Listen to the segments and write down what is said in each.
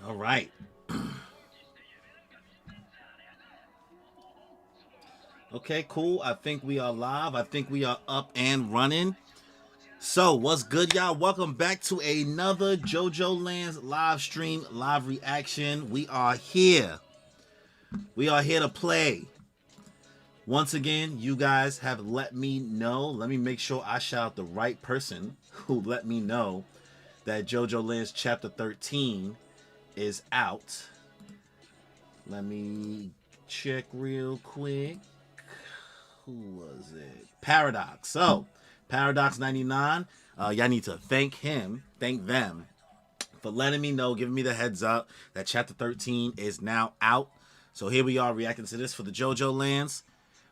All right. Okay, cool. I think we are live. I think we are up and running. So, what's good, y'all? Welcome back to another JoJoLands live stream, live reaction. We are here. We are here to play. Once again, you guys have let me know. Let me make sure I shout out the right person who let me know that JoJoLands Chapter 13 is out. Let me check real quick. Who was it? Paradox. So, Paradox 99. Y'all need to thank them for letting me know, giving me the heads up that Chapter 13 is now out. So here we are reacting to this for the JoJoLands.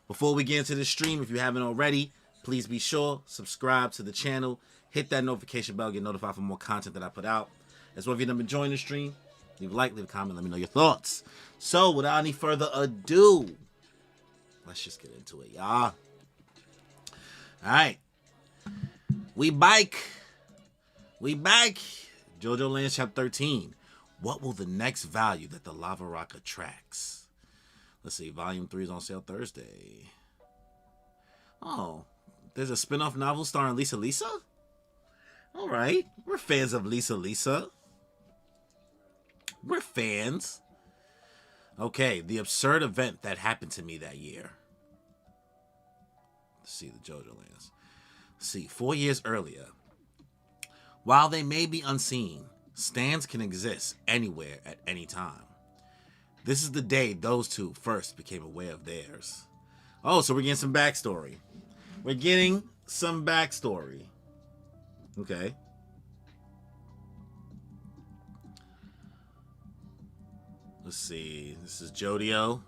Before we get into the stream, if you haven't already, please be sure, subscribe to the channel, hit that notification bell, get notified for more content that I put out. As well, if you've never joined the stream, leave a like, leave a comment, let me know your thoughts. So, without any further ado, let's just get into it, y'all. Alright. We back. JoJoLands Chapter 13. What will the next value that the lava rock attracts? Let's see. Volume 3 is on sale Thursday. Oh. There's a spin-off novel starring Lisa Lisa? Alright. We're fans of Lisa Lisa. We're fans. Okay. The absurd event that happened to me that year. Let's see the JoJoLands. Let's see. 4 years earlier. While they may be unseen, stands can exist anywhere at any time. This is the day those two first became aware of theirs. Oh, so we're getting some backstory. We're getting some backstory. Okay. Let's see. This is Jodio.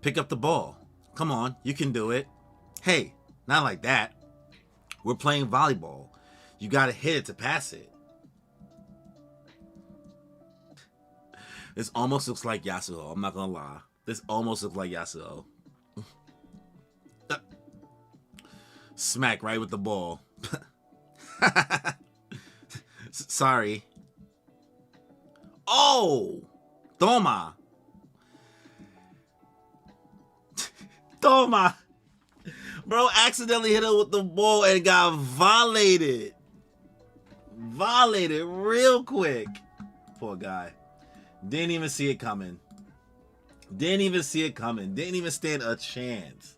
Pick up the ball. Come on, you can do it. Hey, not like that. We're playing volleyball. You gotta hit it to pass it. This almost looks like Yasuo. I'm not gonna lie. This almost looks like Yasuo. Smack right with the ball. Sorry. Oh! Toma! Toma! Bro accidentally hit it with the ball and got violated. Violated real quick. Poor guy. Didn't even see it coming. Didn't even see it coming. Didn't even stand a chance.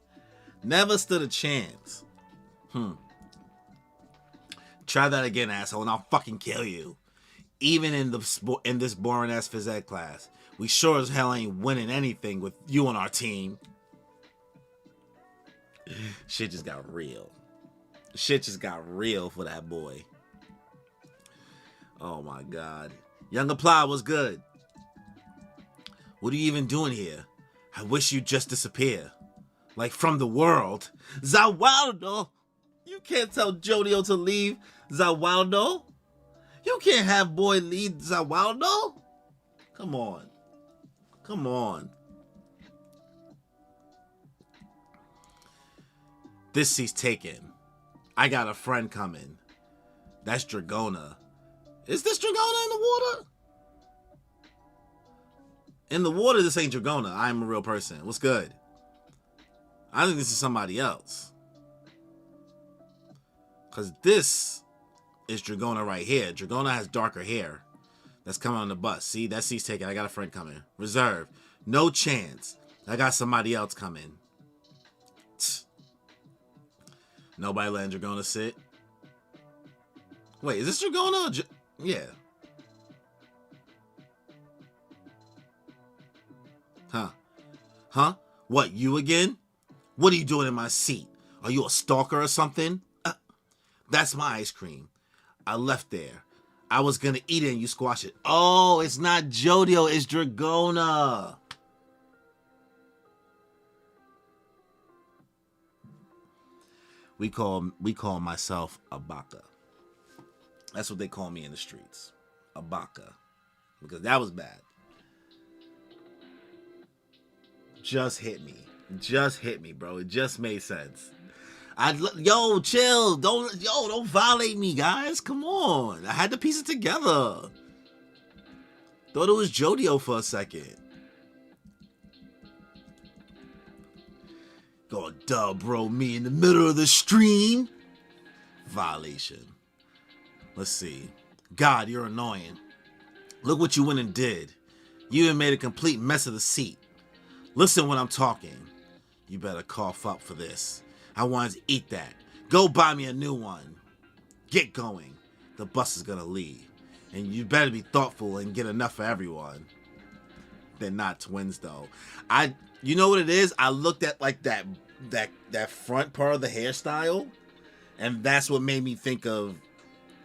Never stood a chance. Try that again, asshole, and I'll fucking kill you. Even in this boring ass phys ed class, we sure as hell ain't winning anything with you on our team. Shit just got real. Shit just got real for that boy. Oh my god. Young Apply was good. What are you even doing here? I wish you'd just disappear. Like from the world. Zawaldo! You can't tell Jodio to leave Zawaldo. You can't have boy leave Zawaldo. Come on. Come on. This seat's taken. I got a friend coming. That's Dragona. Is this Dragona in the water? In the water, this ain't Dragona. I'm a real person. What's good? I think this is somebody else. Because this is Dragona right here. Dragona has darker hair. That's coming on the bus. See, that seat's taken. I got a friend coming. Reserve. No chance. I got somebody else coming. Nobody letting Dragona sit. Wait, is this Dragona? Yeah. Huh? What, you again? What are you doing in my seat? Are you a stalker or something? That's my ice cream. I left there. I was gonna eat it and you squash it. Oh, it's not Jodio, it's Dragona. We call myself a baka. That's what they call me in the streets. A baka. Because that was bad. Just hit me. Just hit me, bro. It just made sense. Yo, chill. Don't violate me, guys. Come on. I had to piece it together. Thought it was Jodio for a second. Go dub bro me in the middle of the stream. Violation. Let's see. God, you're annoying. Look what you went and did. You even made a complete mess of the seat. Listen when I'm talking. You better cough up for this. I wanted to eat that. Go buy me a new one. Get going. The bus is gonna leave. And you better be thoughtful and get enough for everyone. They're not twins though. You know what it is? I looked at like that front part of the hairstyle, and that's what made me think of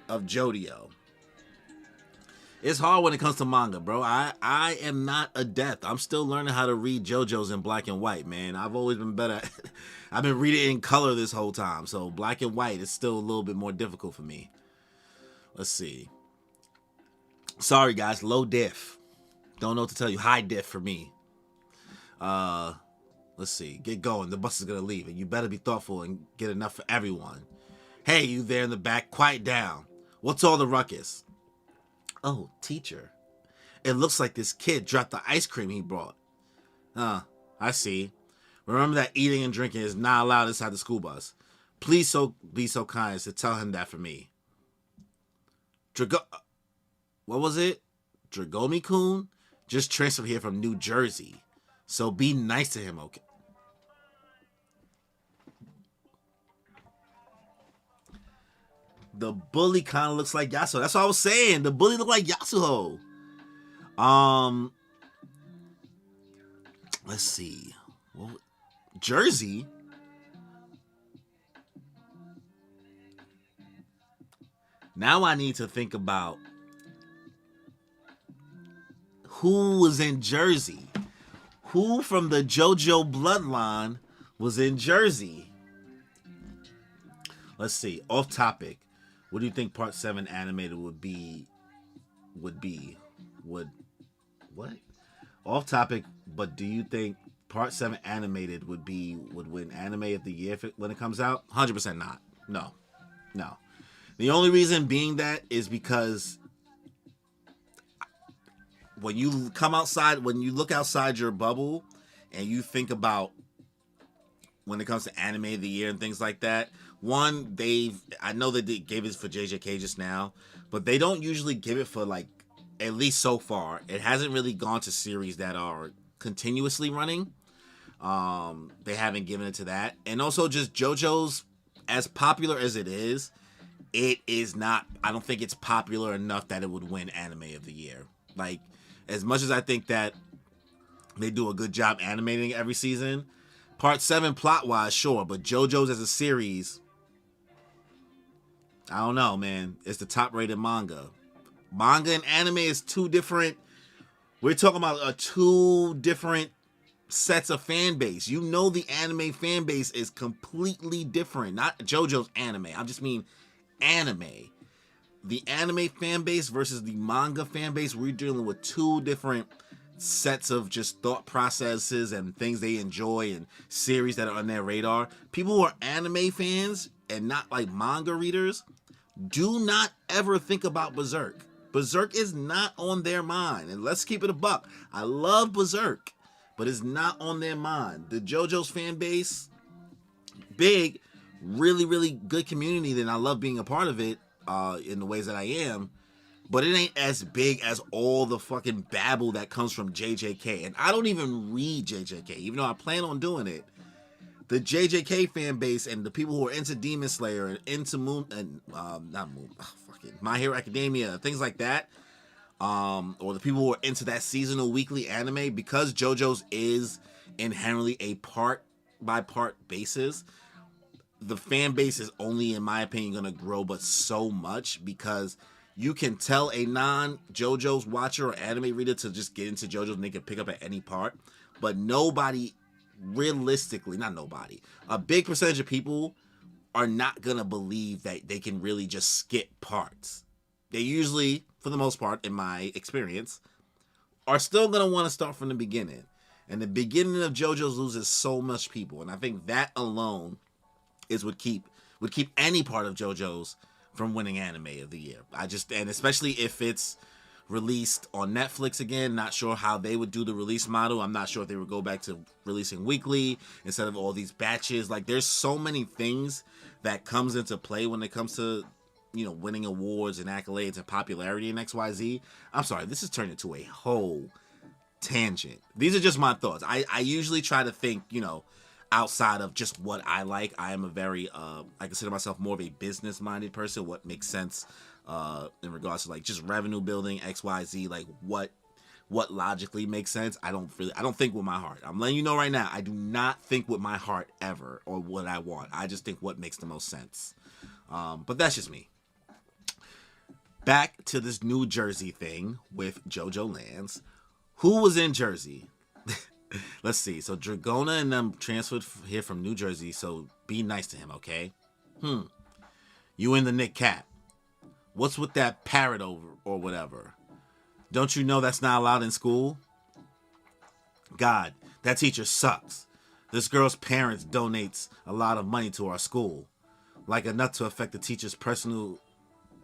Jodio. It's hard when it comes to manga, bro. I am not adept. I'm still learning how to read JoJo's in black and white, man. I've always been better. I've been reading it in color this whole time, so black and white is still a little bit more difficult for me. Let's see. Sorry, guys. Low diff. Don't know what to tell you. High diff for me. Let's see. Get going. The bus is gonna leave, and you better be thoughtful and get enough for everyone. Hey, you there in the back, quiet down. What's all the ruckus? Oh, teacher. It looks like this kid dropped the ice cream he brought. I see. Remember that eating and drinking is not allowed inside the school bus. Please be so kind as to tell him that for me. What was it? Dragomi-kun? Just transferred here from New Jersey. So be nice to him, okay? The bully kind of looks like Yasuo. That's what I was saying. The bully look like Yasuo. Let's see. Jersey? Now I need to think about who was in Jersey. Who from the JoJo bloodline was in Jersey? Let's see. Off topic. What do you think Part 7 animated would be? What? Off topic, but do you think Part 7 animated would win Anime of the Year when it comes out? 100% not. No. The only reason being that is because when you look outside your bubble and you think about when it comes to Anime of the Year and things like that, one, I know they gave it for JJK just now, but they don't usually give it for, like, at least so far. It hasn't really gone to series that are continuously running. They haven't given it to that. And also just JoJo's, as popular as it is not, I don't think it's popular enough that it would win Anime of the Year. Like, as much as I think that they do a good job animating every season, Part 7 plot-wise, sure, but JoJo's as a series, I don't know, man. It's the top-rated manga. Manga and anime is two different... We're talking about two different sets of fan base. You know the anime fan base is completely different. Not JoJo's anime. I just mean anime. The anime fan base versus the manga fan base, we're dealing with two different sets of just thought processes and things they enjoy and series that are on their radar. People who are anime fans and not like manga readers, do not ever think about Berserk. Berserk is not on their mind. And let's keep it a buck. I love Berserk, but it's not on their mind. The JoJo's fan base, big, really, really good community, and I love being a part of it in the ways that I am. But it ain't as big as all the fucking babble that comes from JJK. And I don't even read JJK, even though I plan on doing it. The JJK fan base and the people who are into Demon Slayer and into My Hero Academia, things like that, or the people who are into that seasonal weekly anime, because JoJo's is inherently a part-by-part basis, the fan base is only, in my opinion, going to grow but so much, because you can tell a non-JoJo's watcher or anime reader to just get into JoJo's and they can pick up at any part. But nobody, realistically, not nobody, a big percentage of people are not going to believe that they can really just skip parts. They usually, for the most part, in my experience, are still going to want to start from the beginning. And the beginning of JoJo's loses so much people. And I think that alone is would keep any part of JoJo's from winning Anime of the Year. And especially if it's released on Netflix again. Not sure how they would do the release model. I'm not sure if they would go back to releasing weekly instead of all these batches. Like, there's so many things that comes into play when it comes to, you know, winning awards and accolades and popularity in XYZ. I'm sorry, this has turned into a whole tangent. These are just my thoughts. I usually try to think, you know, outside of just what I like. I am a very, I consider myself more of a business-minded person. What makes sense in regards to, like, just revenue building, XYZ, like what logically makes sense. I don't think with my heart. I'm letting you know right now, I do not think with my heart ever or what I want. I just think what makes the most sense. But that's just me. Back to this New Jersey thing with JoJoLands. Who was in Jersey? Let's see. So Dragona and them transferred here from New Jersey, so be nice to him, okay? You in the Nick Cat. What's with that PARROT over or whatever? Don't you know that's not allowed in school? God, that teacher sucks. This girl's parents donates a lot of money to our school. Like enough to affect the teacher's personal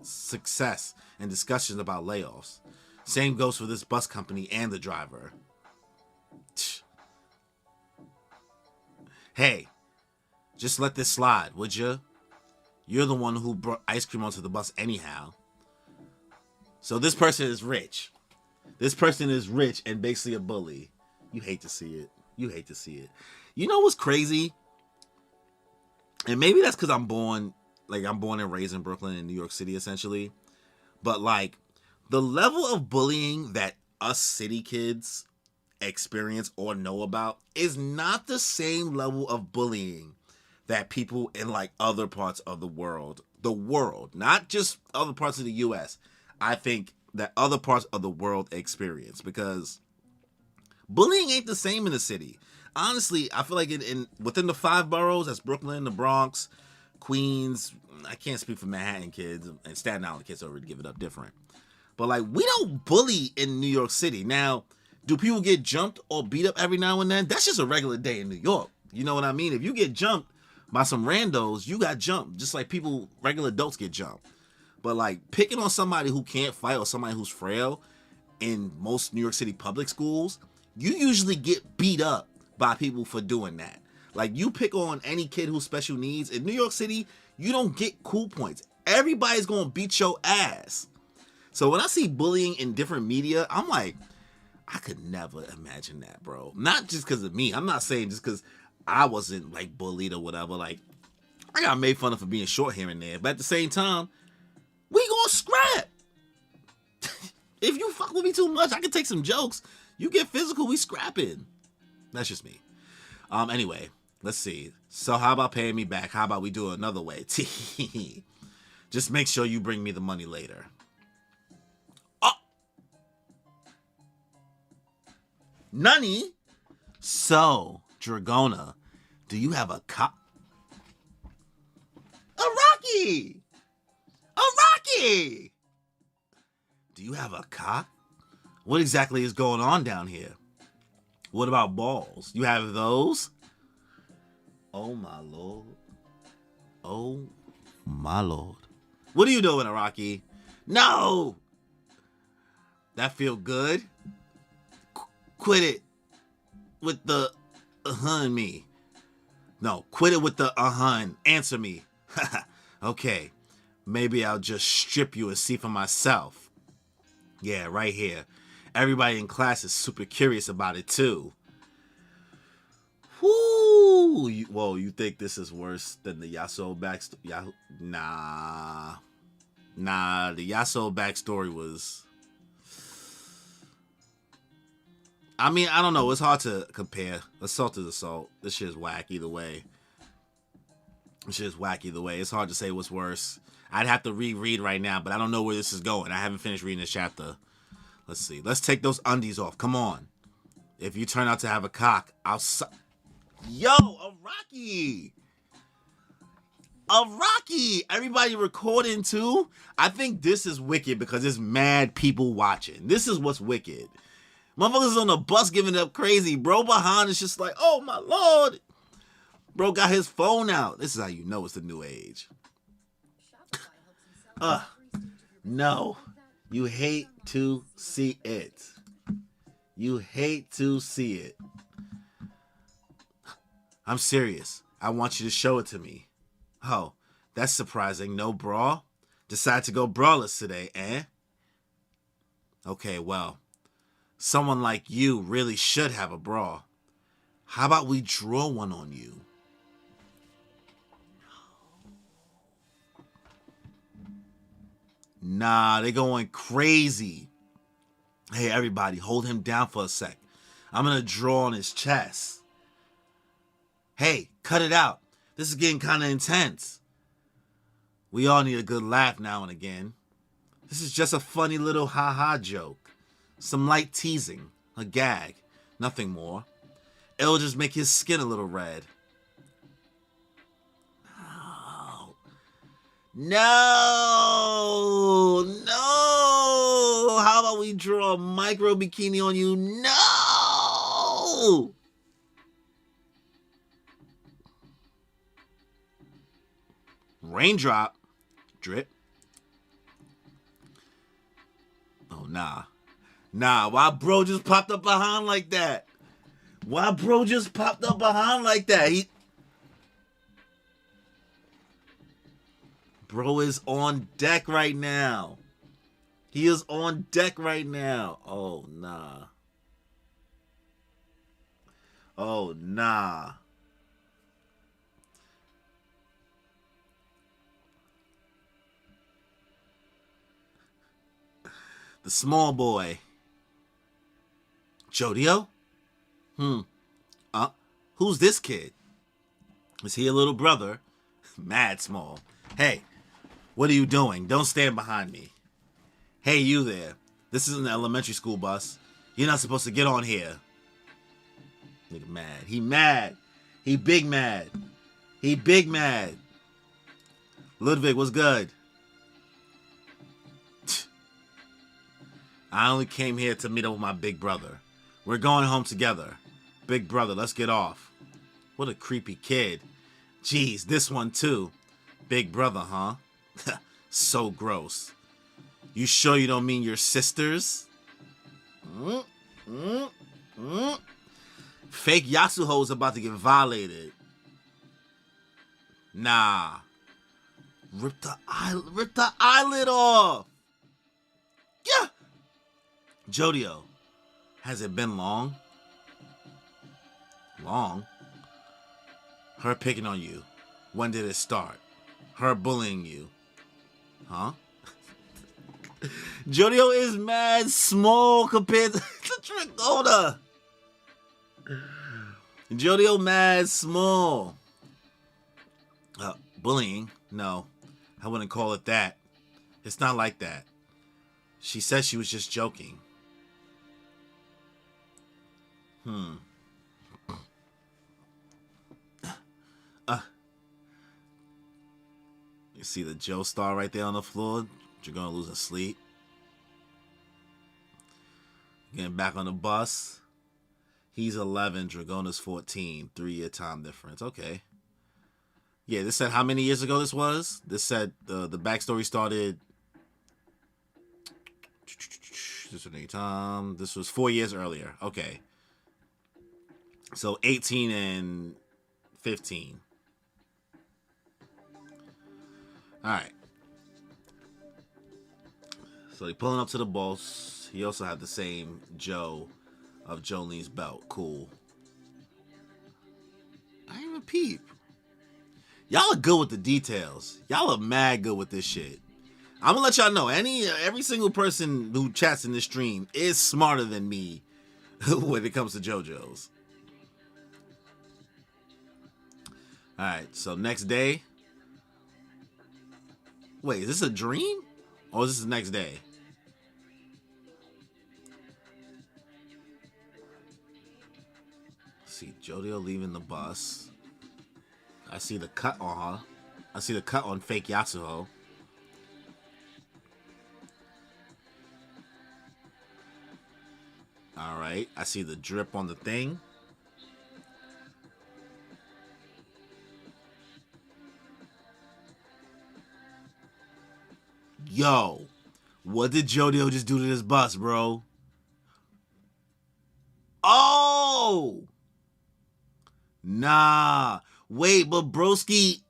success and discussions about layoffs. Same goes for this bus company and the driver. Hey, just let this slide, would you? You're the one who brought ice cream onto the bus anyhow. So this person is rich. This person is rich and basically a bully. You hate to see it. You hate to see it. You know what's crazy? And maybe that's because I'm born and raised in Brooklyn and New York City, essentially. But, like, the level of bullying that us city kids experience or know about is not the same level of bullying that people in, like, other parts of the world, not just other parts of the U.S., I think that other parts of the world experience, because bullying ain't the same in the city. Honestly, I feel like within the 5 boroughs, that's Brooklyn, the Bronx, Queens. I can't speak for Manhattan kids and Staten Island kids, already give it up different. But, like, we don't bully in New York City. Now, do people get jumped or beat up every now and then? That's just a regular day in New York. You know what I mean? If you get jumped by some randos, you got jumped, just like regular adults get jumped. But, like, picking on somebody who can't fight or somebody who's frail in most New York City public schools, you usually get beat up by people for doing that. Like, you pick on any kid who's special needs in New York City, you don't get cool points. Everybody's gonna beat your ass. So when I see bullying in different media, I'm like, I could never imagine that, bro. Not just because of me. I'm not saying just because I wasn't, like, bullied or whatever. Like, I got made fun of for being short here and there. But at the same time, we gonna scrap. If you fuck with me too much, I can take some jokes. You get physical, we scrapping. That's just me. Anyway, let's see. So how about paying me back? How about we do it another way? Just make sure you bring me the money later. Oh! Nani? So, Dragona, do you have a cop? A Rocky! A Rocky! Do you have a cock? What exactly is going on down here? What about balls? You have those? Oh my lord. Oh my lord. What are you doing, Rocky? No! That feel good? Quit it with the and me. No, quit it with the and answer me. Okay. Maybe I'll just strip you and see for myself. Yeah, right here. Everybody in class is super curious about it too. Whoo! Whoa, you think this is worse than the Yasuo backstory? Nah, the Yasuo backstory was... I mean, I don't know. It's hard to compare. Assault is assault. This shit is whack either way. It's hard to say what's worse. I'd have to reread right now, but I don't know where this is going. I haven't finished reading this chapter. Let's see. Let's take those undies off. Come on. If you turn out to have a cock, I'll Yo, a Rocky! A Rocky! Everybody recording too? I think this is wicked because there's mad people watching. This is what's wicked. Motherfuckers on the bus giving up crazy. Bro behind is just like, oh my lord. Bro got his phone out. This is how you know it's the new age. No. You hate to see it. You hate to see it. I'm serious. I want you to show it to me. Oh, that's surprising. No bra? Decide to go braless today, eh? Okay, well, someone like you really should have a bra. How about we draw one on you? Nah, they going crazy. Hey, everybody, hold him down for a sec. I'm gonna draw on his chest. Hey, cut it out. This is getting kind of intense. We all need a good laugh now and again. This is just a funny little ha-ha joke. Some light teasing, a gag, nothing more. It'll just make his skin a little red. No! No! How about we draw a micro bikini on you? No! Raindrop. Drip. Oh, nah. Nah, why bro just popped up behind like that? Why bro just popped up behind like that? Bro is on deck right now. He is on deck right now. Oh, nah. Oh, nah. The small boy. Jodio? Who's this kid? Is he a little brother? Mad small. Hey, what are you doing? Don't stand behind me. Hey, you there. This isn't an elementary school bus. You're not supposed to get on here. Nigga mad. He mad. He big mad. He big mad. Ludwig, what's good? I only came here to meet up with my big brother. We're going home together. Big brother, let's get off. What a creepy kid. Jeez, this one too. Big brother, huh? So gross. You sure you don't mean your sisters? Fake Yasuho's about to get violated. Nah. Rip the eyelid off. Yeah. Jodio, has it been long? Long? Her picking on you. When did it start? Her bullying you. Huh? Jodio is mad small compared to Trigona. Jodio mad small. Bullying? No, I wouldn't call it that. It's not like that. She said she was just joking. You see the Joe star right there on the floor? You're gonna lose sleep. Getting back on the bus. He's 11, Dragona's 14. 3-year time difference. Okay. Yeah, this said how many years ago this was? This said the backstory started. This was 4 years earlier. Okay. So 18 and 15. Alright. So he pulling up to the boss. He also had the same Joe of Jolene's belt. Cool. I ain't even peep. Y'all are good with the details. Y'all are mad good with this shit. I'm gonna let y'all know, every single person who chats in this stream is smarter than me when it comes to JoJo's. Alright, so next day. Wait, is this a dream? Or is this the next day? See Jodio leaving the bus. I see the cut on her. I see the cut on fake Yasuho. Alright, I see the drip on the thing. Yo, What did JoJo just do to this bus, bro? Oh! Nah. Wait, but Broski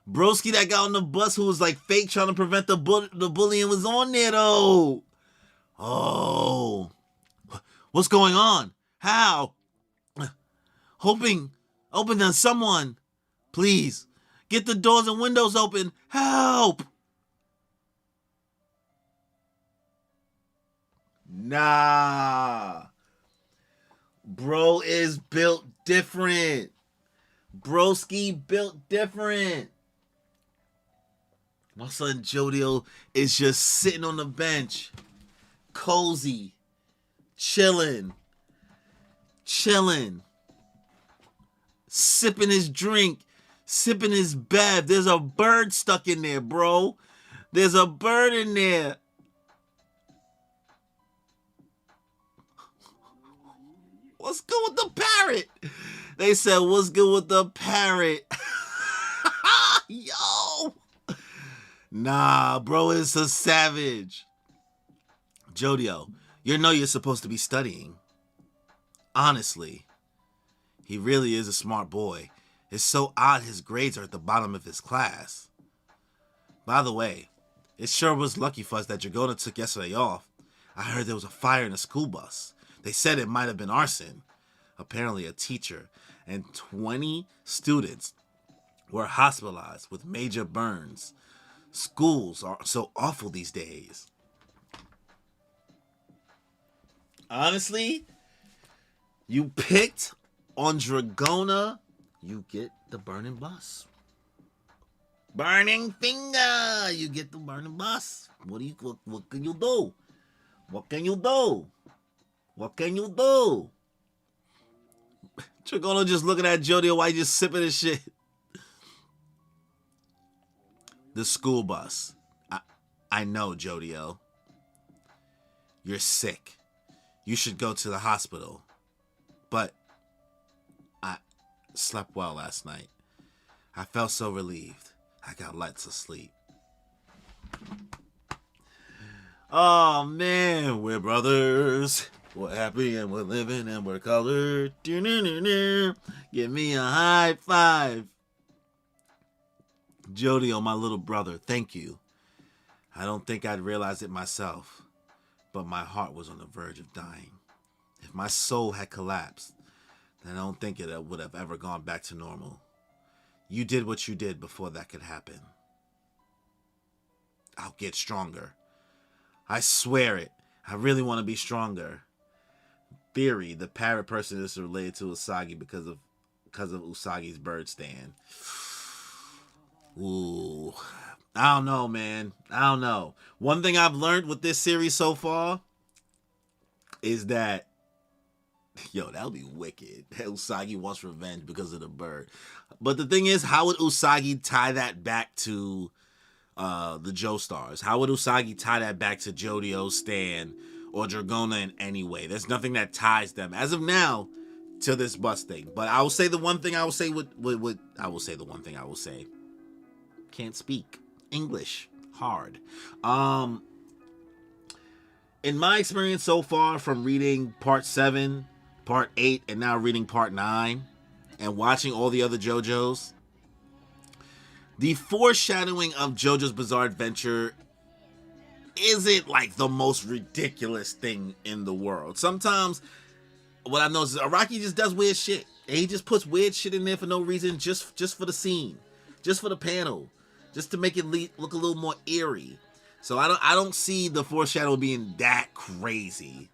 that guy on the bus who was like fake trying to prevent the bullying was on there though. Oh. What's going on? How? Hoping that someone, please, get the doors and windows open. Help! Nah. Bro is built different. Broski built different. My son JoJo is just sitting on the bench, cozy, chilling, sipping his drink, sipping his bev. There's a bird stuck in there, bro. There's a bird in there. What's good with the parrot? They said, what's good with the parrot? Yo. Nah, bro is a savage. JoJo, you know you're supposed to be studying. Honestly. He really is a smart boy. It's so odd his grades are at the bottom of his class. By the way, it sure was lucky for us that Dragona took yesterday off. I heard there was a fire in a school bus. They said it might have been arson. Apparently a teacher and 20 students were hospitalized with major burns. Schools are so awful these days. Honestly, you picked on Dragona, you get the burning bus. Burning finger, you get the burning bus. What can you do? What can you do? What can you do? Dragona just looking at JoJo while he just sipping his shit. The school bus. I know, JoJo. You're sick. You should go to the hospital. But I slept well last night. I felt so relieved. I got lots of sleep. Oh, man. We're brothers. We're happy and we're living and we're colored. Give me a high five. JoJo, my little brother, thank you. I don't think I'd realize it myself, but my heart was on the verge of dying. If my soul had collapsed, then I don't think it would have ever gone back to normal. You did what you did before that could happen. I'll get stronger. I swear it. I really want to be stronger. Theory, the parrot person is related to Usagi because of Usagi's bird stand. Ooh. I don't know, man. I don't know. One thing I've learned with this series so far is that, yo, that would be wicked. Usagi wants revenge because of the bird. But the thing is, how would Usagi tie that back to the Joestars? How would Usagi tie that back to JoJo, Stan, or Dragona in any way? There's nothing that ties them, as of now, to this bus thing. But I will say the one thing I will say Can't speak English. Hard. In my experience so far from reading part 7, part 8, and now reading part 9, and watching all the other JoJo's, the foreshadowing of JoJo's Bizarre Adventure isn't like the most ridiculous thing in the world. Sometimes what I've noticed is Araki just does weird shit. And he just puts weird shit in there for no reason, just for the scene, just for the panel, just to make it look a little more eerie. So I don't see the foreshadow being that crazy.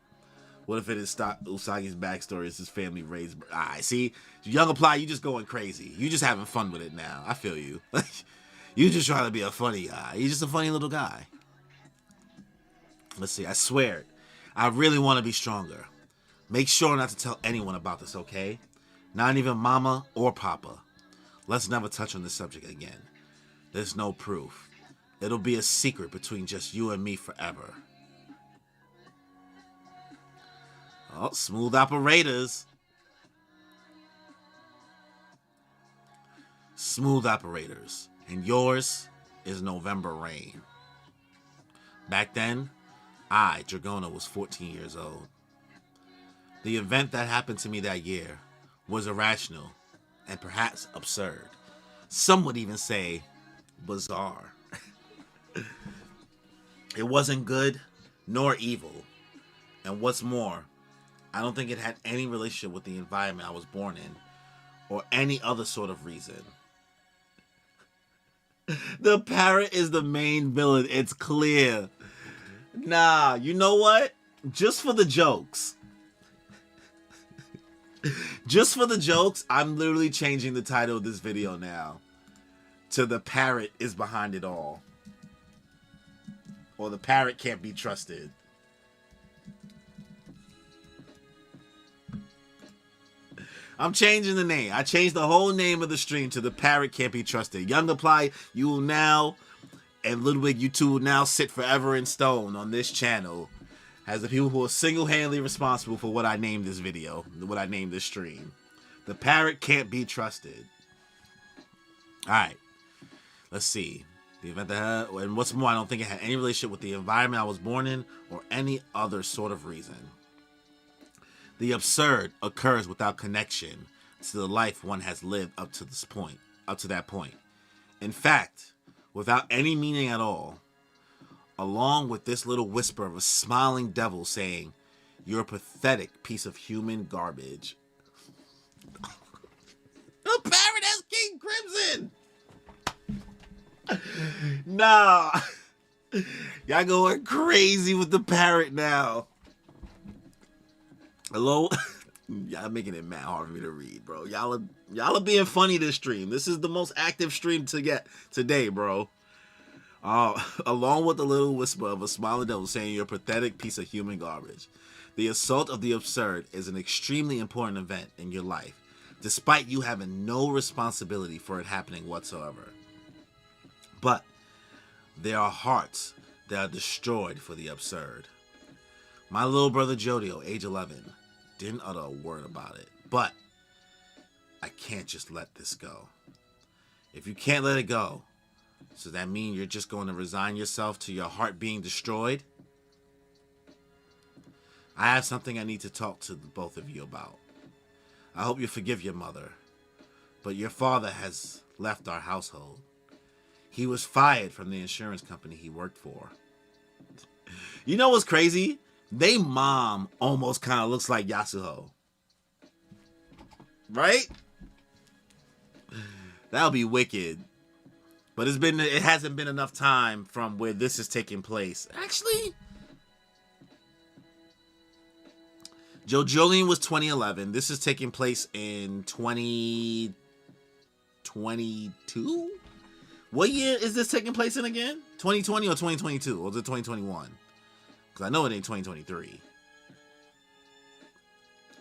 What if it is Usagi's backstory is his family raised? See, Young Apply, you just going crazy. You just having fun with it now. I feel you. You just trying to be a funny guy. You're just a funny little guy. Let's see. I swear it. I really want to be stronger. Make sure not to tell anyone about this, okay? Not even Mama or Papa. Let's never touch on this subject again. There's no proof. It'll be a secret between just you and me forever. Oh, smooth operators. Smooth operators. And yours is November Rain. Back then, I, Dragona, was 14 years old. The event that happened to me that year was irrational and perhaps absurd. Some would even say bizarre. It wasn't good nor evil. And what's more, I don't think it had any relationship with the environment I was born in or any other sort of reason. The parrot is the main villain. It's clear. Nah, you know what? Just for the jokes. Just for the jokes, I'm literally changing the title of this video now to "The Parrot is Behind It All." Or "The Parrot Can't Be Trusted." I'm changing the name. I changed the whole name of the stream to "The Parrot Can't Be Trusted." Young Apply, you will now, and Ludwig, you two will now sit forever in stone on this channel as the people who are single-handedly responsible for what I named this video, what I named this stream. The Parrot Can't Be Trusted. Alright. Let's see. The event that had, and what's more, I don't think it had any relationship with the environment I was born in or any other sort of reason. The absurd occurs without connection to the life one has lived up to that point. In fact, without any meaning at all, along with this little whisper of a smiling devil saying, "You're a pathetic piece of human garbage." The parrot has King Crimson! Nah. Y'all going crazy with the parrot now. Hello? Y'all making it mad hard for me to read, bro. Y'all are being funny this stream. This is the most active stream to get today, bro. Along with the little whisper of a smiling devil saying you're a pathetic piece of human garbage. The assault of the absurd is an extremely important event in your life, despite you having no responsibility for it happening whatsoever. But there are hearts that are destroyed for the absurd. My little brother Jodio, age 11, didn't utter a word about it, but I can't just let this go. If you can't let it go, does that mean you're just going to resign yourself to your heart being destroyed? I have something I need to talk to both of you about. I hope you forgive your mother, but your father has left our household. He was fired from the insurance company he worked for. You know what's crazy? They mom almost kind of looks like Yasuho. Right? That'll be wicked. But it hasn't been enough time from where this is taking place. Actually, JoJoLands was 2011. This is taking place in 2022? What year is this taking place in again? 2020 or 2022? Or is it 2021? Because I know it ain't 2023.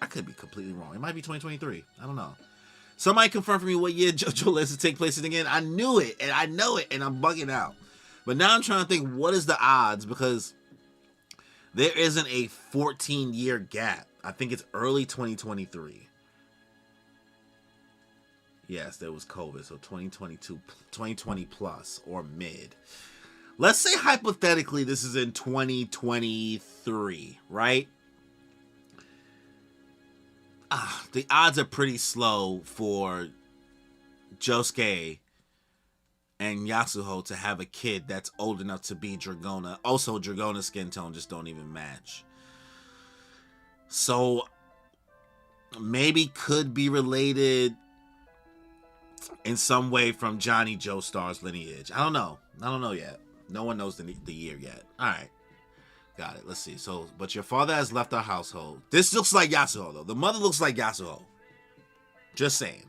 I could be completely wrong. It might be 2023. I don't know. Somebody confirm for me what year JoJoLands is take place in again. I knew it, and I know it, and I'm bugging out. But now I'm trying to think, what is the odds? Because there isn't a 14-year gap. I think it's early 2023. Yes, there was COVID, so 2022, 2020 plus, or mid. Let's say hypothetically this is in 2023, right? The odds are pretty slow for Josuke and Yasuho to have a kid that's old enough to be Dragona. Also, Dragona's skin tone just don't even match. So, maybe could be related in some way from Johnny Joestar's lineage. I don't know. I don't know yet. No one knows the year yet. All right. Got it. Let's see. So, but your father has left our household. This looks like Yasuho, though. The mother looks like Yasuho. Just saying.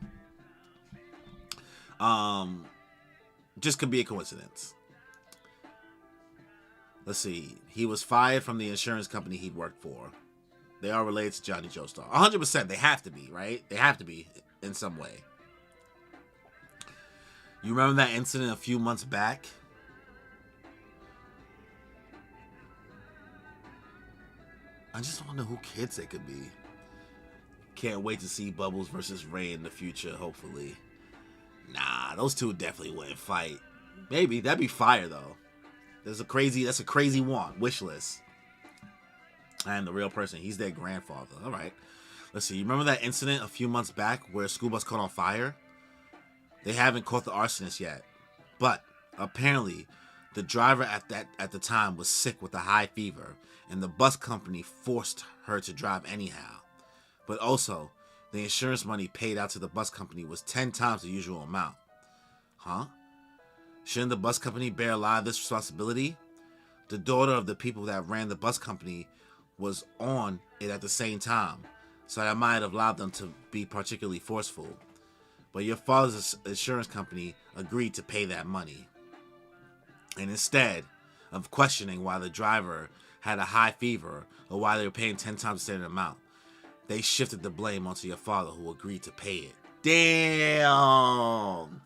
Just could be a coincidence. Let's see. He was fired from the insurance company he'd worked for. They are related to Johnny Joestar. 100%. They have to be, right? They have to be in some way. You remember that incident a few months back? I just want to know who kids they could be. Can't wait to see Bubbles versus Ray in the future, hopefully. Nah, those two definitely wouldn't fight. Maybe. That'd be fire, though. That's a crazy want. Wish list. I am the real person. He's their grandfather. All right. Let's see. You remember that incident a few months back where a school bus caught on fire? They haven't caught the arsonist yet. But apparently, the driver at the time was sick with a high fever, and the bus company forced her to drive anyhow. But also, the insurance money paid out to the bus company was 10 times the usual amount. Huh? Shouldn't the bus company bear a lot of this responsibility? The daughter of the people that ran the bus company was on it at the same time, so that might have allowed them to be particularly forceful. But your father's insurance company agreed to pay that money. And instead of questioning why the driver had a high fever or why they were paying 10 times the standard amount, they shifted the blame onto your father, who agreed to pay it. Damn!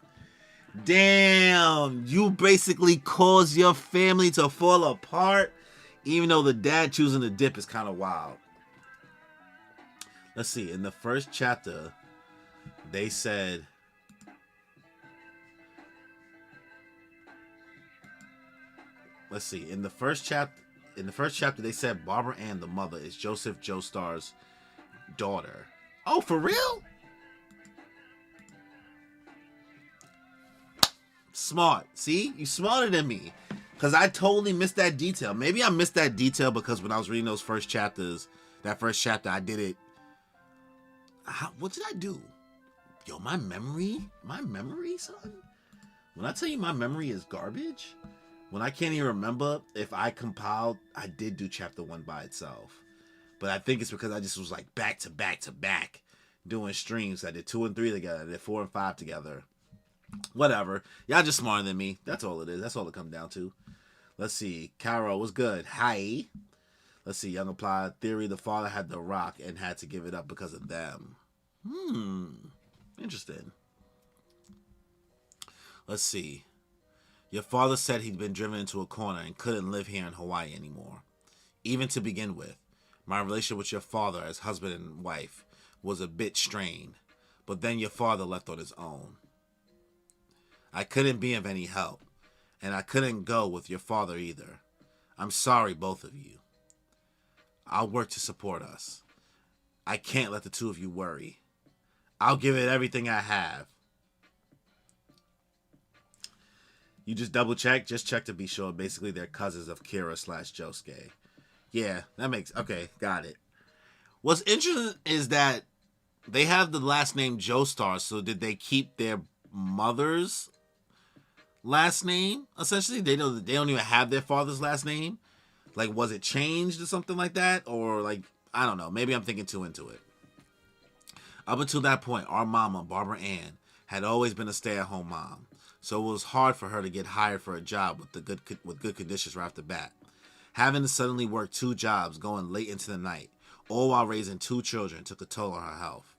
You basically caused your family to fall apart, even though the dad choosing to dip is kind of wild. Let's see. In the first chapter, they said, In the first chapter, they said Barbara Ann, the mother, is Joseph Joestar's daughter. Oh, for real? Smart. See? You smarter than me. Because I totally missed that detail. Maybe I missed that detail because when I was reading those first chapters, that first chapter, I did it. What did I do? Yo, my memory, son? When I tell you my memory is garbage, when I can't even remember if I compiled, I did do chapter 1 by itself. But I think it's because I just was like back to back doing streams. I did 2 and 3 together. I did 4 and 5 together. Whatever. Y'all just smarter than me. That's all it is. That's all it comes down to. Let's see. Carol was good. Hi. Let's see. Young applied theory. The father had the rock and had to give it up because of them. Interesting. Let's see. Your father said he'd been driven into a corner and couldn't live here in Hawaii anymore. Even to begin with, my relationship with your father as husband and wife was a bit strained. But then your father left on his own. I couldn't be of any help, and I couldn't go with your father either. I'm sorry, both of you. I'll work to support us. I can't let the two of you worry. I'll give it everything I have. You just double check? Just check to be sure. Basically, they're cousins of Kira/Josuke. Yeah, that makes... Okay, got it. What's interesting is that they have the last name Joestar, so did they keep their mother's last name? Essentially, they don't even have their father's last name. Like, was it changed or something like that? Or, like, I don't know. Maybe I'm thinking too into it. Up until that point, our mama, Barbara Ann, had always been a stay-at-home mom. So it was hard for her to get hired for a job with good conditions right off the bat. Having to suddenly work 2 jobs going late into the night, all while raising 2 children, took a toll on her health.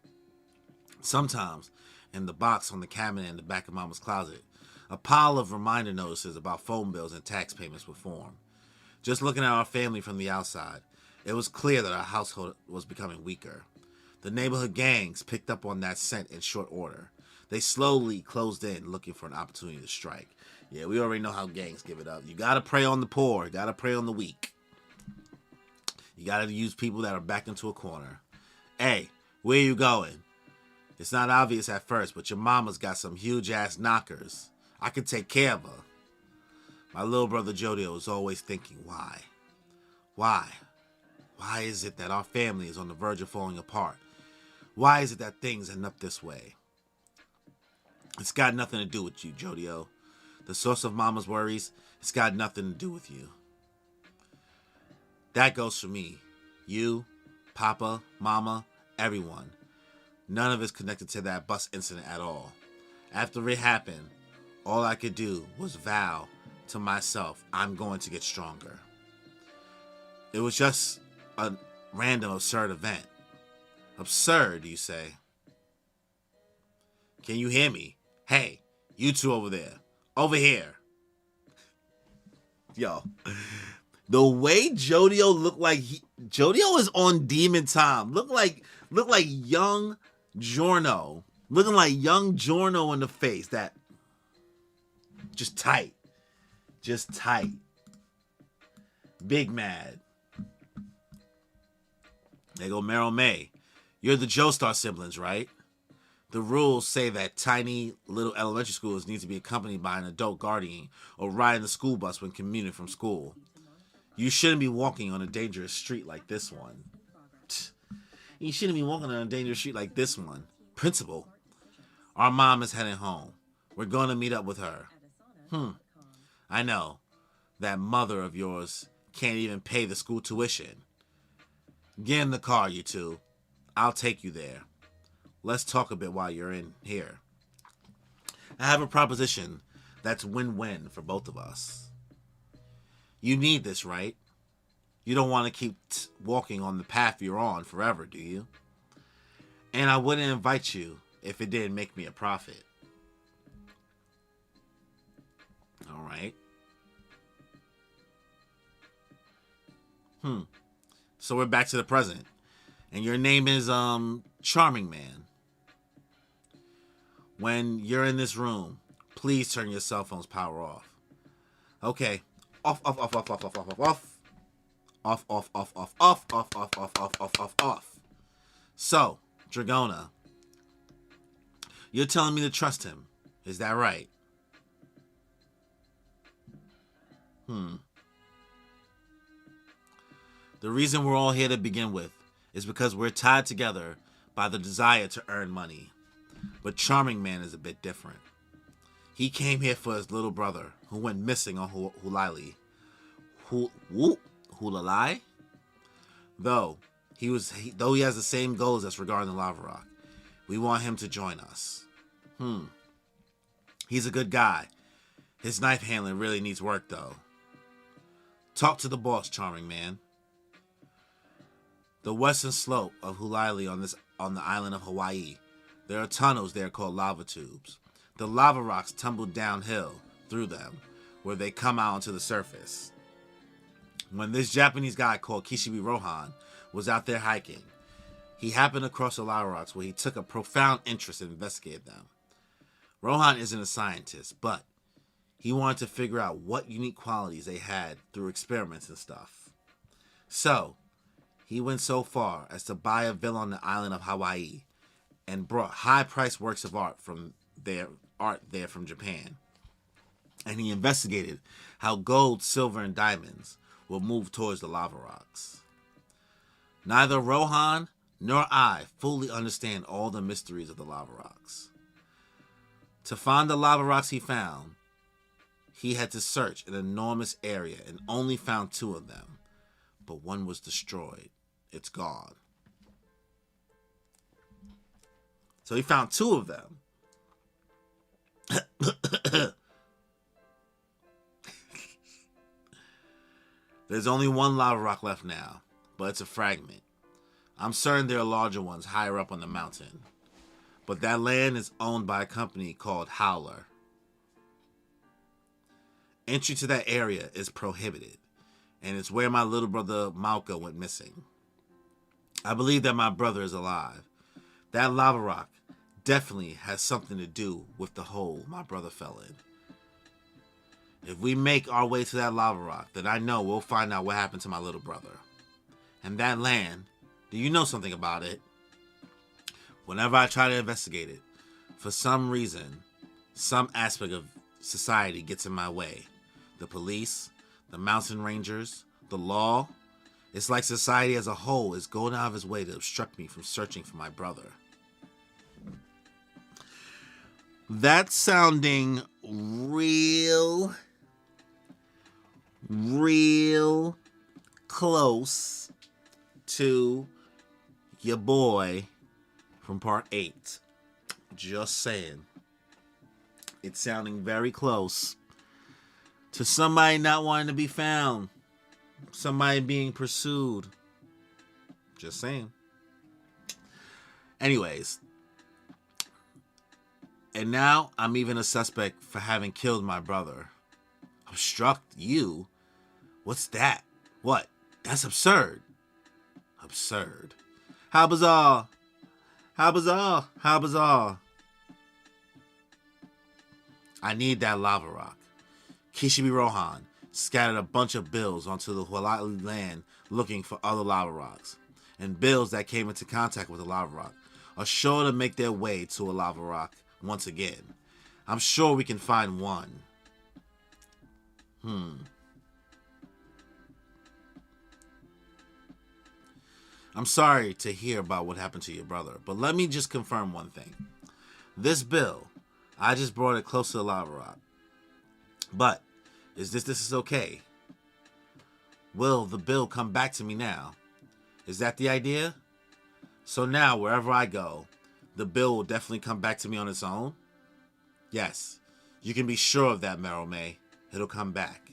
Sometimes, in the box on the cabinet in the back of Mama's closet, a pile of reminder notices about phone bills and tax payments would form. Just looking at our family from the outside, it was clear that our household was becoming weaker. The neighborhood gangs picked up on that scent in short order. They slowly closed in, looking for an opportunity to strike. Yeah, we already know how gangs give it up. You gotta prey on the poor. You gotta prey on the weak. You gotta use people that are backed into a corner. Hey, where you going? It's not obvious at first, but your mama's got some huge-ass knockers. I could take care of her. My little brother Jodio is always thinking, why? Why? Why is it that our family is on the verge of falling apart? Why is it that things end up this way? It's got nothing to do with you, Jodio. The source of Mama's worries, it's got nothing to do with you. That goes for me. You, Papa, Mama, everyone. None of it's connected to that bus incident at all. After it happened, all I could do was vow to myself, I'm going to get stronger. It was just a random, absurd event. Absurd, you say? Can you hear me? Hey, you two over there. Over here. Yo. The way Jodio looked like... Jodio is on demon time. Look like young Giorno. Looking like young Giorno in the face. That... Just tight. Just tight. Big mad. There go Meryl May. You're the Joestar siblings, right? The rules say that tiny little elementary schools need to be accompanied by an adult guardian or riding the school bus when commuting from school. You shouldn't be walking on a dangerous street like this one. You shouldn't be walking on a dangerous street like this one. Principal, our mom is heading home. We're going to meet up with her. I know. That mother of yours can't even pay the school tuition. Get in the car, you two. I'll take you there. Let's talk a bit while you're in here. I have a proposition that's win-win for both of us. You need this, right? You don't want to keep walking on the path you're on forever, do you? And I wouldn't invite you if it didn't make me a profit. All right. So we're back to the present. And your name is Charming Man. When you're in this room, please turn your cell phone's power off. Okay. Off. Off, off, off, off, off, off, off. Off, off, off, off, off, off, off, off, off, off, off, off. So, Dragona, you're telling me to trust him. Is that right? The reason we're all here to begin with is because we're tied together by the desire to earn money. But Charming Man is a bit different. He came here for his little brother who went missing on Hulalai. Hulalai? Though he has the same goals as regarding the Lava Rock, we want him to join us. He's a good guy. His knife handling really needs work, though. Talk to the boss, Charming Man. The western slope of Hulalai on the island of Hawaii. There are tunnels there called lava tubes. The lava rocks tumble downhill through them, where they come out onto the surface. When this Japanese guy called Kishibe Rohan was out there hiking, he happened across the lava rocks where he took a profound interest in investigating them. Rohan isn't a scientist, but he wanted to figure out what unique qualities they had through experiments and stuff. So, he went so far as to buy a villa on the island of Hawaii and brought high-priced works of art there from Japan. And he investigated how gold, silver, and diamonds will move towards the lava rocks. Neither Rohan nor I fully understand all the mysteries of the lava rocks. To find the lava rocks he found, he had to search an enormous area and only found 2 of them, but one was destroyed. It's gone. So he found 2 of them. There's only one lava rock left now, but it's a fragment. I'm certain there are larger ones higher up on the mountain. But that land is owned by a company called Howler. Entry to that area is prohibited, and it's where my little brother Malka went missing. I believe that my brother is alive. That lava rock definitely has something to do with the hole my brother fell in. If we make our way to that lava rock, then I know we'll find out what happened to my little brother. And that land, do you know something about it? Whenever I try to investigate it, for some reason, some aspect of society gets in my way. The police, the mountain rangers, the law. It's like society as a whole is going out of its way to obstruct me from searching for my brother. That's sounding real close to your boy from part 8. Just saying. It's sounding very close to somebody not wanting to be found. Somebody being pursued. Just saying. Anyways. And now I'm even a suspect for having killed my brother. Obstruct you? What's that? What? That's absurd. Absurd. How bizarre. How bizarre. How bizarre. I need that lava rock. Kishibe Rohan, scattered a bunch of bills onto the Hualali land looking for other lava rocks. And bills that came into contact with a lava rock are sure to make their way to a lava rock once again. I'm sure we can find one. I'm sorry to hear about what happened to your brother, but let me just confirm one thing. This bill, I just brought it close to the lava rock. But, this is okay? Will the bill come back to me now? Is that the idea? So now, wherever I go, the bill will definitely come back to me on its own? Yes, you can be sure of that, Meryl May. It'll come back.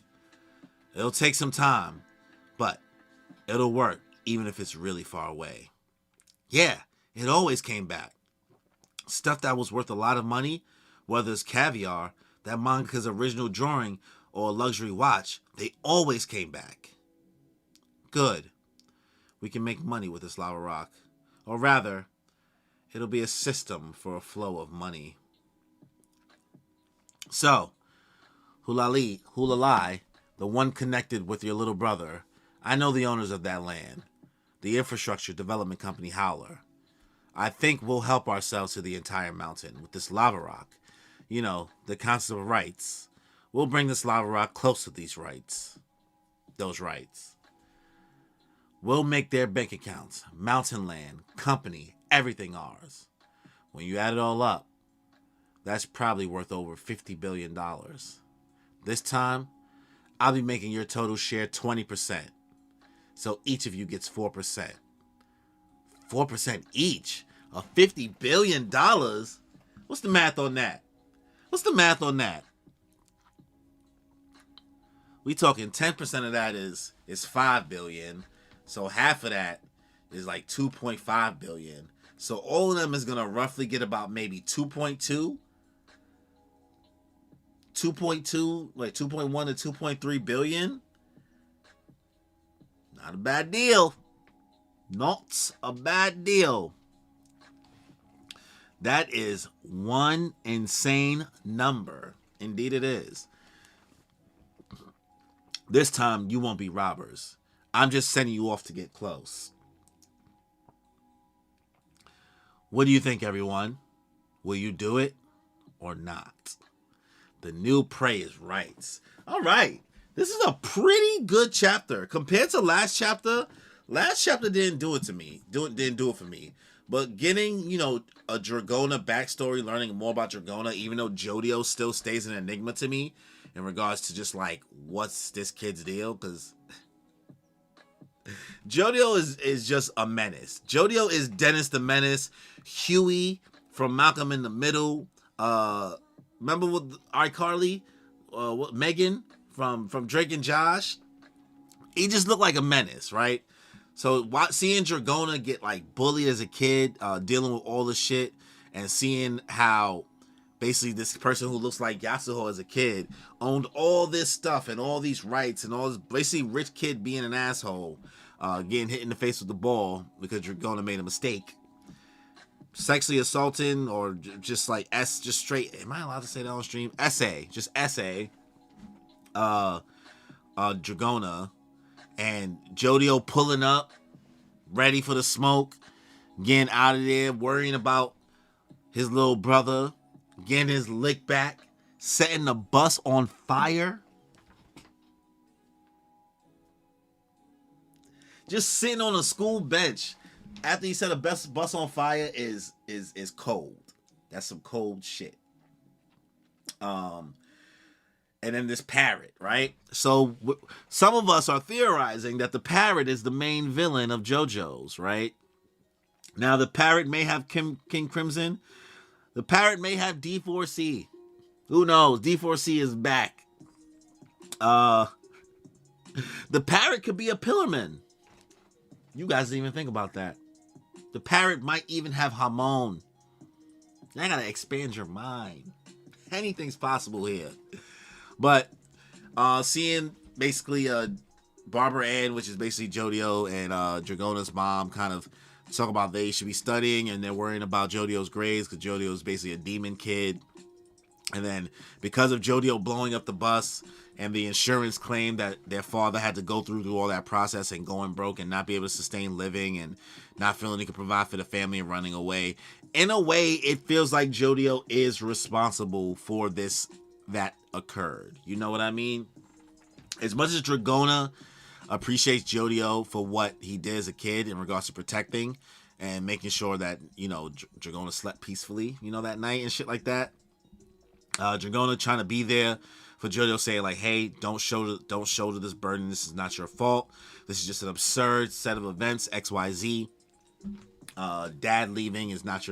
It'll take some time, but it'll work, even if it's really far away. Yeah, it always came back. Stuff that was worth a lot of money, whether it's caviar, that mangaka's original drawing, or a luxury watch, they always came back. Good. We can make money with this lava rock. Or rather, it'll be a system for a flow of money. So, Hulalai, the one connected with your little brother, I know the owners of that land, the infrastructure development company Howler. I think we'll help ourselves to the entire mountain with this lava rock. You know, the concept of rights. We'll bring this lava rock close to these rights. Those rights. We'll make their bank accounts, mountain land, company, everything ours. When you add it all up, that's probably worth over $50 billion. This time, I'll be making your total share 20%. So each of you gets 4%. 4% each of $50 billion? What's the math on that? We talking 10% of that is $5 billion. So half of that is like $2.5 billion. So all of them is going to roughly get about maybe 2.1 to 2.3 billion. Not a bad deal. Not a bad deal. That is one insane number. Indeed it is. This time you won't be robbers. I'm just sending you off to get close. What do you think, everyone? Will you do it or not? The new prey is rights. All right. This is a pretty good chapter. Compared to last chapter didn't do it to me. Didn't do it for me. But getting, a Dragona backstory, learning more about Dragona, even though Jodio still stays an enigma to me in regards to just like, what's this kid's deal? Because Jodio is just a menace. Jodio is Dennis the Menace, Huey from Malcolm in the Middle. Remember with iCarly, Megan from Drake and Josh? He just looked like a menace, right? So seeing Dragona get like bullied as a kid, dealing with all the shit, and seeing how basically this person who looks like Yasuho as a kid owned all this stuff and all these rights and all this, basically rich kid being an asshole, getting hit in the face with the ball because Dragona made a mistake, sexually assaulting or just like just straight. Am I allowed to say that on stream? Essay, Dragona. And Jodio pulling up, ready for the smoke, getting out of there, worrying about his little brother, getting his lick back, setting the bus on fire. Just sitting on a school bench after he set a bus on fire is cold. That's some cold shit. And then this parrot, right? So some of us are theorizing that the parrot is the main villain of JoJo's, right? Now, the parrot may have King Crimson. The parrot may have D4C. Who knows? D4C is back. The parrot could be a Pillarman. You guys didn't even think about that. The parrot might even have Hamon. I gotta expand your mind. Anything's possible here. But seeing basically Barbara Ann, which is basically Jodio and Dragona's mom, kind of talk about they should be studying and they're worrying about Jodio's grades because Jodio's basically a demon kid. And then because of JoJo blowing up the bus and the insurance claim that their father had to go through all that process and going broke and not be able to sustain living and not feeling he could provide for the family and running away, in a way, it feels like JoJo is responsible for this that occurred. You know what I mean? As much as Dragona appreciates JoJo for what he did as a kid in regards to protecting and making sure that, Dragona slept peacefully, that night and shit like that. Dragona trying to be there for JoJo, saying like, "Hey, don't shoulder this burden. This is not your fault. This is just an absurd set of events. XYZ. Dad leaving is not.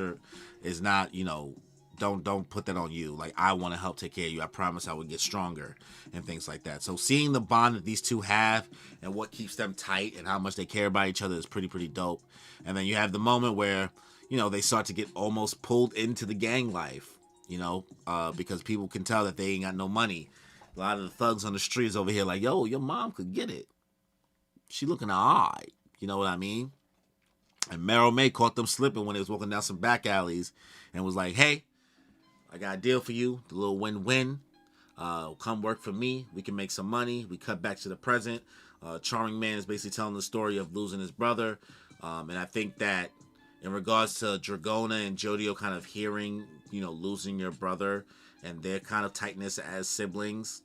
Don't put that on you. Like, I want to help take care of you. I promise I will get stronger," and things like that. So seeing the bond that these two have and what keeps them tight and how much they care about each other is pretty dope. And then you have the moment where they start to get almost pulled into the gang life. Because people can tell that they ain't got no money. A lot of the thugs on the streets over here like, yo, your mom could get it. She looking alright. You know what I mean? And Meryl May caught them slipping when they was walking down some back alleys and was like, "Hey, I got a deal for you. The little win-win. Come work for me. We can make some money." We cut back to the present. Charming Man is basically telling the story of losing his brother. And I think that in regards to Dragona and JoJo kind of hearing, losing your brother and their kind of tightness as siblings,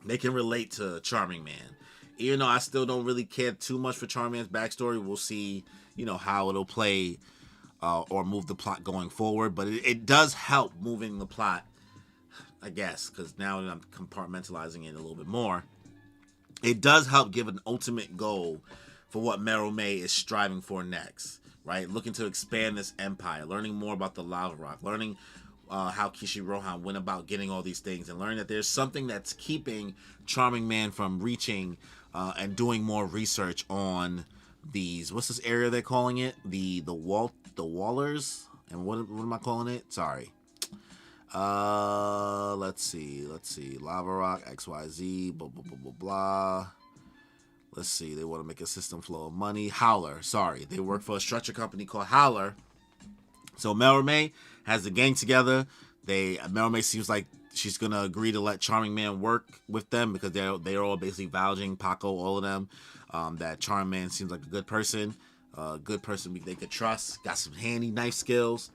they can relate to Charming Man. Even though I still don't really care too much for Charming Man's backstory, we'll see, how it'll play or move the plot going forward. But it does help moving the plot, I guess, because now that I'm compartmentalizing it a little bit more, it does help give an ultimate goal for what Meryl May is striving for next. Right, looking to expand this empire, learning more about the lava rock, learning how Kishi Rohan went about getting all these things, and learning that there's something that's keeping Charming Man from reaching and doing more research on these. What's this area they're calling it? The Wallers, and what am I calling it? Sorry. Let's see. Lava rock, XYZ, blah blah blah blah blah. Let's see, they want to make a system flow of money. Howler, sorry. They work for a structure company called Howler. So Meryl May has the gang together. Meryl May seems like she's going to agree to let Charming Man work with them because they're all basically vouching, Paco, all of them, that Charming Man seems like a good person they could trust, got some handy knife skills.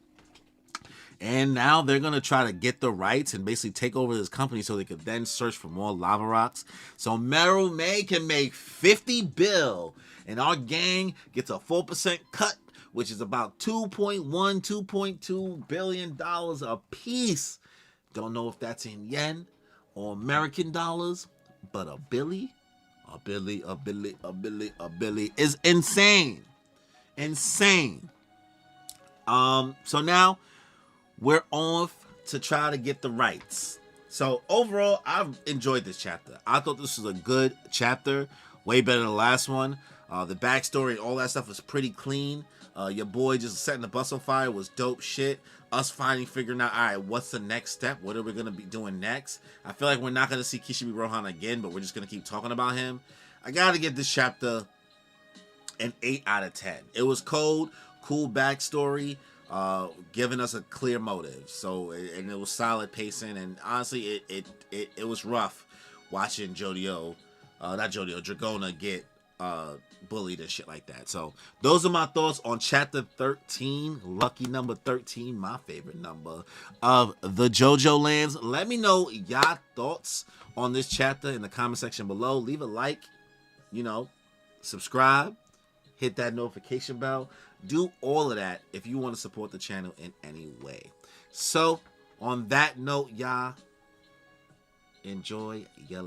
And now they're going to try to get the rights and basically take over this company so they could then search for more lava rocks. So Meryl May can make 50 bill. And our gang gets a 4% cut, which is about $2.2 billion a piece. Don't know if that's in yen or American dollars, but a billy is insane. Insane. So now we're off to try to get the rights. So overall, I've enjoyed this chapter. I thought this was a good chapter, way better than the last one. The backstory, all that stuff was pretty clean. Your boy just setting the bus on fire was dope shit. Us figuring out, all right, what's the next step? What are we going to be doing next? I feel like we're not going to see Kishibe Rohan again, but we're just going to keep talking about him. I got to give this chapter an 8 out of 10. It was cold, cool backstory. Giving us a clear motive, and it was solid pacing, and honestly it was rough watching Dragona get bullied and shit like that. So those are my thoughts on chapter 13, lucky number 13, my favorite number of the JoJoLands. Let me know y'all thoughts on this chapter in the comment section below. Leave a like, subscribe, hit that notification bell. Do all of that if you want to support the channel in any way. So, on that note, y'all, enjoy your life.